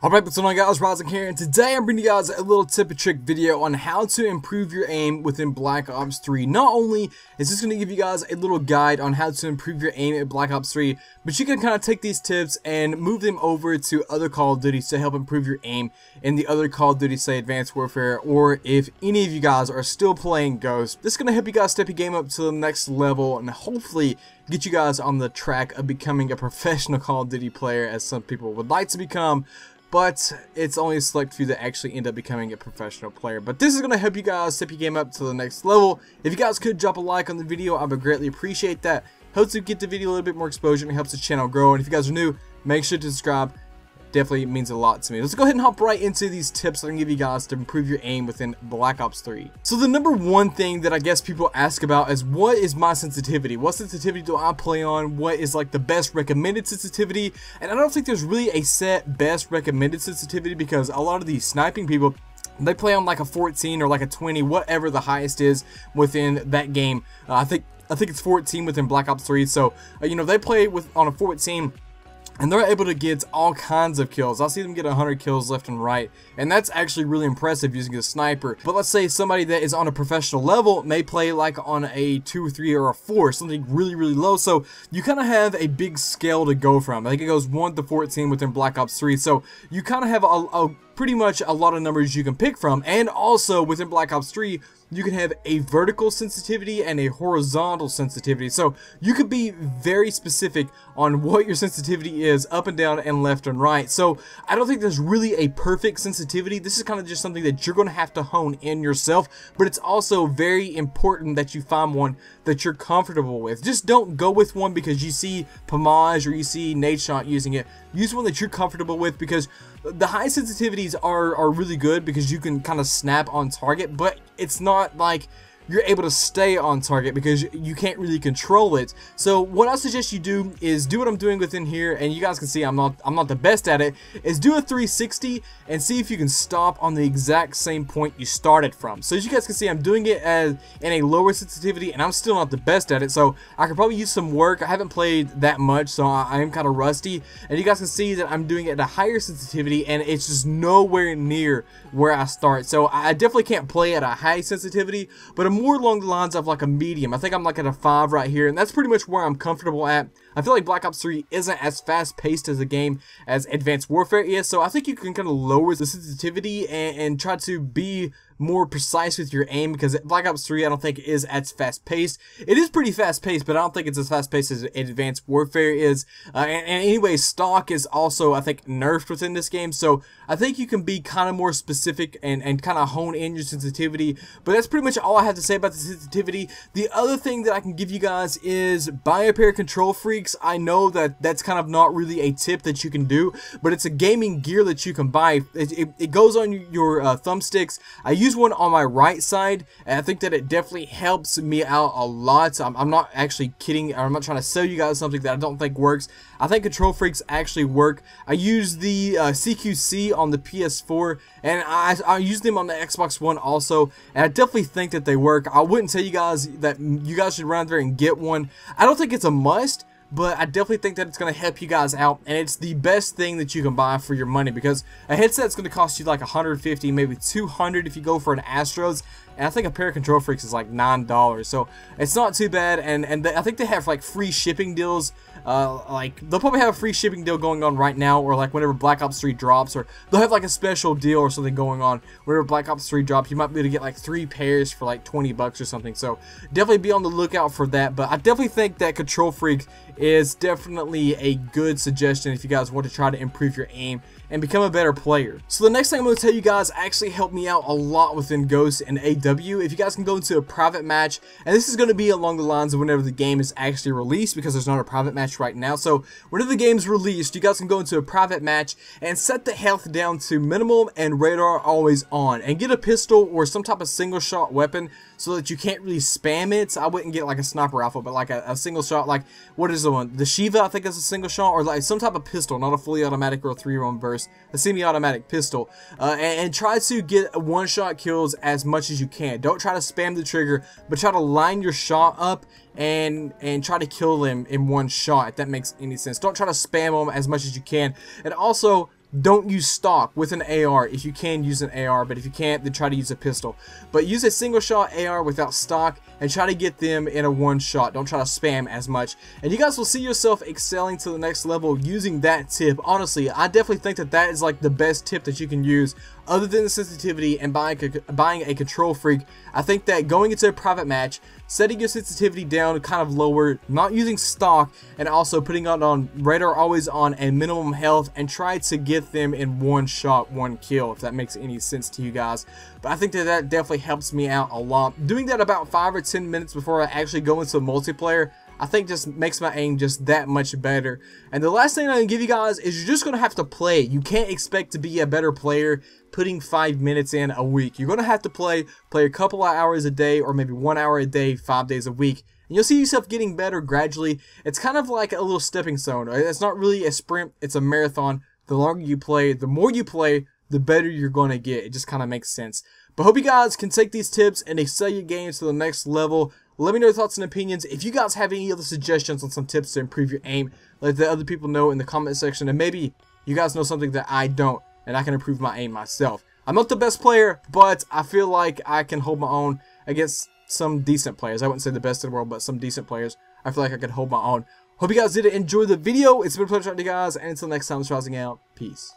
Alright, what's going on guys, Rising here, and today I'm bringing you guys a little tip and trick video on how to improve your aim within Black Ops 3. Not only is this going to give you guys a little guide on how to improve your aim at Black Ops 3, but you can kind of take these tips and move them over to other Call of Duties to help improve your aim in the other Call of Duty, say Advanced Warfare, or if any of you guys are still playing Ghost. This is going to help you guys step your game up to the next level and hopefully get you guys on the track of becoming a professional Call of Duty player, as some people would like to become. But it's only a select few that actually end up becoming a professional player. But this is going to help you guys step your game up to the next level. If you guys could drop a like on the video, I would greatly appreciate that. Helps to get the video a little bit more exposure and helps the channel grow. And if you guys are new, make sure to subscribe. Definitely means a lot to me. Let's go ahead and hop right into these tips that I can give you guys to improve your aim within Black Ops 3. So the number one thing that I guess people ask about is, what is my sensitivity? What sensitivity do I play on? What is like the best recommended sensitivity? And I don't think there's really a set best recommended sensitivity, because a lot of these sniping people, they play on like a 14 or like a 20, whatever the highest is within that game. I think it's 14 within Black Ops 3. So you know, they play on a 14. And they're able to get all kinds of kills. I see them get 100 kills left and right. And that's actually really impressive using a sniper. But let's say somebody that is on a professional level may play like on a 2, 3, or a 4. Something really, really low. So you kind of have a big scale to go from. I think it goes 1 to 14 within Black Ops 3. So you kind of have a pretty much a lot of numbers you can pick from. And also within Black Ops 3, you can have a vertical sensitivity and a horizontal sensitivity. So you could be very specific on what your sensitivity is up and down and left and right. So I don't think there's really a perfect sensitivity. This is kind of just something that you're going to have to hone in yourself. But it's also very important that you find one that you're comfortable with. Just don't go with one because you see Pomage or you see Nadeshot using it. Use one that you're comfortable with, because the high sensitivities are really good because you can kind of snap on target, but it's not like you're able to stay on target because you can't really control it. So what I suggest you do is do what I'm doing within here, and you guys can see I'm not the best at it, is do a 360 and see if you can stop on the exact same point you started from. So as you guys can see, I'm doing it in a lower sensitivity, and I'm still not the best at it, so I could probably use some work. I haven't played that much, so I am kind of rusty, and you guys can see that I'm doing it at a higher sensitivity, and it's just nowhere near where I start. So I definitely can't play at a high sensitivity, but I'm more along the lines of like a medium. I think I'm like at a 5 right here, and that's pretty much where I'm comfortable at. I feel like Black Ops 3 isn't as fast-paced as a game as Advanced Warfare is, so I think you can kind of lower the sensitivity and try to be more precise with your aim, because Black Ops 3 I don't think is as fast-paced. It is pretty fast-paced, but I don't think it's as fast-paced as Advanced Warfare is. And anyway, stock is also, I think, nerfed within this game, so I think you can be kind of more specific and kind of hone in your sensitivity. But that's pretty much all I have to say about the sensitivity. The other thing that I can give you guys is buy a pair of Control Freaks. I know that that's kind of not really a tip that you can do, but it's a gaming gear that you can buy. It goes on your thumbsticks. I use one on my right side, and I think that it definitely helps me out a lot. I'm not actually kidding. I'm not trying to sell you guys something that I don't think works. I think Control Freaks actually work. I use the CQC on the PS4, and I use them on the Xbox One also, and I definitely think that they work. I wouldn't tell you guys that you guys should run out there and get one. I don't think it's a must, but I definitely think that it's going to help you guys out, and it's the best thing that you can buy for your money, because a headset's going to cost you like $150, maybe $200 if you go for an Astros, and I think a pair of Control Freaks is like $9, so it's not too bad. And I think they have like free shipping deals. Like they'll probably have a free shipping deal going on right now, or like whenever Black Ops 3 drops, or they'll have like a special deal or something going on whenever Black Ops 3 drops. You might be able to get like 3 pairs for like 20 bucks or something, so definitely be on the lookout for that. But I definitely think that Control Freak is definitely a good suggestion if you guys want to try to improve your aim and become a better player. So the next thing I'm going to tell you guys actually helped me out a lot within Ghost and AW. If you guys can go into a private match, and this is going to be along the lines of whenever the game is actually released, because there's not a private match right now. So whenever the game's released, you guys can go into a private match and set the health down to minimum and radar always on, and get a pistol or some type of single shot weapon so that you can't really spam it. I wouldn't get like a sniper rifle, but like a single shot, like what is the one? The Shiva, I think, is a single shot, or like some type of pistol, not a fully automatic or a 3-round burst, a semi-automatic pistol, and try to get one-shot kills as much as you can. Don't try to spam the trigger, but try to line your shot up and try to kill them in one shot, if that makes any sense. Don't try to spam them as much as you can. And also, don't use stock with an AR. If you can, use an AR, but if you can't, then try to use a pistol. But use a single shot AR without stock and try to get them in a one shot. Don't try to spam as much, and you guys will see yourself excelling to the next level using that tip. Honestly, I definitely think that that is like the best tip that you can use other than the sensitivity and buying a control freak. I think that going into a private match, setting your sensitivity down kind of lower, not using stock, and also putting it on radar always on a minimum health, and try to get them in one shot, one kill, if that makes any sense to you guys. But I think that that definitely helps me out a lot. Doing that about 5 or 10 minutes before I actually go into multiplayer, I think just makes my aim just that much better. And the last thing I'm going to give you guys is you're just going to have to play. You can't expect to be a better player putting 5 minutes in a week. You're going to have to play a couple of hours a day, or maybe 1 hour a day, 5 days a week. And you'll see yourself getting better gradually. It's kind of like a little stepping stone. It's not really a sprint, it's a marathon. The longer you play, the more you play, the better you're going to get. It just kind of makes sense. But hope you guys can take these tips and excel your games to the next level. Let me know your thoughts and opinions. If you guys have any other suggestions on some tips to improve your aim, let the other people know in the comment section. And maybe you guys know something that I don't, and I can improve my aim myself. I'm not the best player, but I feel like I can hold my own against some decent players. I wouldn't say the best in the world, but some decent players. I feel like I can hold my own. Hope you guys did enjoy the video. It's been a pleasure talking to you guys, and until next time, it's Rising out. Peace.